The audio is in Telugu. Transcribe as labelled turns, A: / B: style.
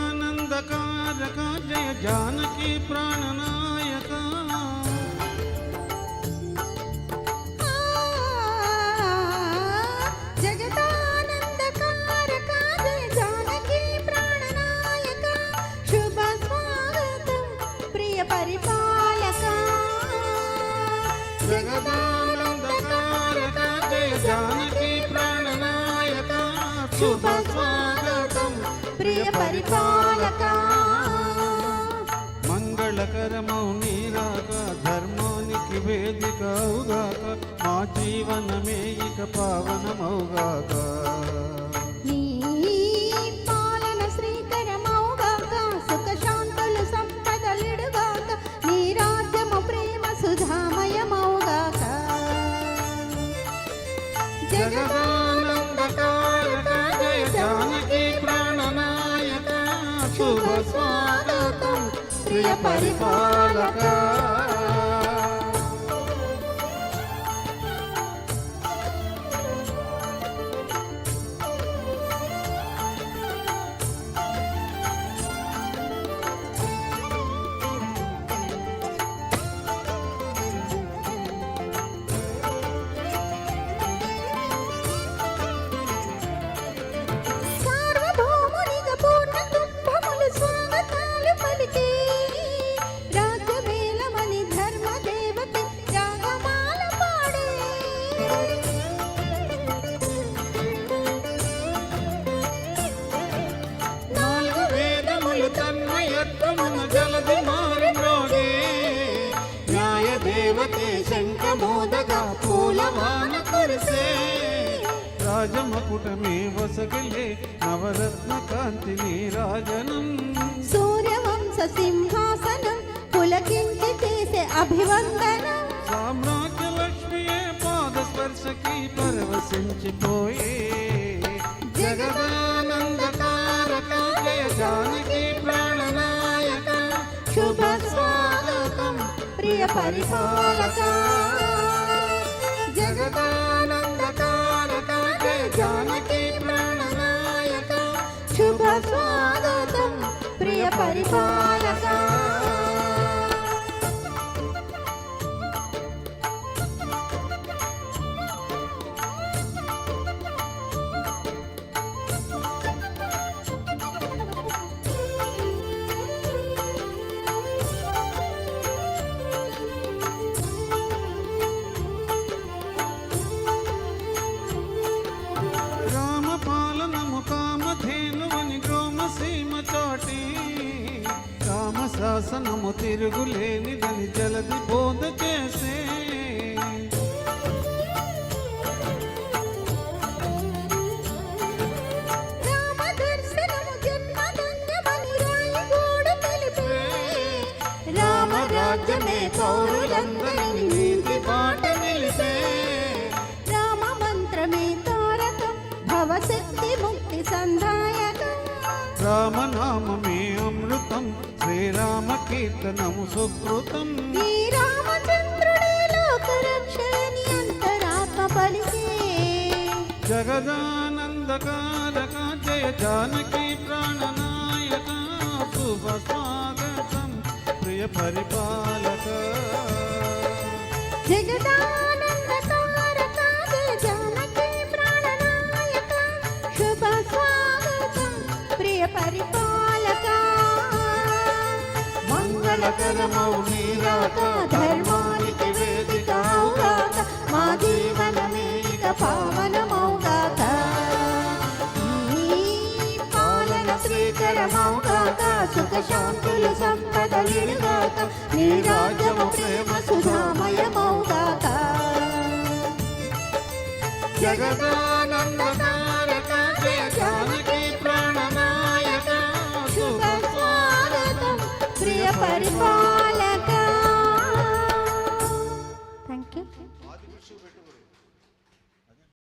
A: జగదానందకారక జయ జానకి ప్రాణనాయక
B: జగదానందకారక జయ జానకి ప్రాణనాయక శుభ స్వాగతం ప్రియ పరిపాలక
A: జగదానందకారక జయ జానకి ప్రాణనాయక శుభ స్వాగతం
B: ప్రియ పరిపాలక
A: మంగళకరమౌ నీరాక ధర్మానికి వేదిక అవుగాక మా జీవనమే ఇక పావనమౌగాక
B: నీ పాలన శ్రీకరమౌగాక సుఖ శాంతులు సంపదలిడుగాక నీ రాజ్యము ప్రేమ సుధామయమౌగాక
A: జగదానందకారక జయ జానకి ప్రాణనాయక శుభ స్వాగతం ప్రియ పరిపాలక
B: సార్వభౌమునిగా పూర్ణ కుంభములు స్వాగతాలు పలికే రాజ్యమేలమని ధర్మ దేవత రాగమాల పాడే
A: నాలుగు వేదములు తన్మయత్వమున జలది మారి మ్రోగే న్యాయ దేవతే శంఖమోదగా పూలవాన కురిసే రాజమకుటమే వసగలే నవరత్న కాంతి నీరాజనం
B: సూర్యవంశ సింహాసనం పులకించి చేసే అభివందనం
A: సామ్రాజ్య లక్ష్మియే పాద స్పర్శకి పరవశించిపోయే జగదానందకారక జయ జానకి ప్రాణనాయక శుభ స్వాగతం
B: ప్రియ పరిపాలక
A: జగదానందకారక జయ జానకి ప్రాణనాయక
B: శుభ స్వాగతం ప్రియ పరిపాలక
A: రామ పాలనము కామధేనువని గ్రోమసీమ చాటి రామ శాసనము తిరుగులేనిదని జలది బోధ చేసే
B: రామ దర్శనము జన్మధన్యమని రాయగూడ తెలిపే
A: రామ రాజ్యమే పౌరులందరినీ నీతి బాట నిలిపే
B: రామ మంత్రమే తారకం భవశక్తి ముక్తి సందాయకం
A: రామనామమే అమృతం శ్రీరామ కీర్తనము సుకృతం
B: ఈ రామచంద్రుడే లోకరక్షణి అంతరాత్మ పలికే
A: జగదానందకారక జయ జానకి ప్రాణనాయక శుభ స్వాగతం ప్రియ పరిపాలక
B: జగదానందకారక జయ జానకి ప్రాణనాయక శుభ స్వాగతం ప్రియ పరిపాలక
A: మంగళకరమౌ నీరాక ధర్మానికి వేదిక అవుగాక
B: మా జీవనమే ఇక పావనమౌగాక ఈ పాలన శ్రీకరమౌగాక సుఖ శాంతులు సంపదలిడుగాక నీ రాజ్యము ప్రేమ సుధామయమౌగాక
A: జగదానందకారక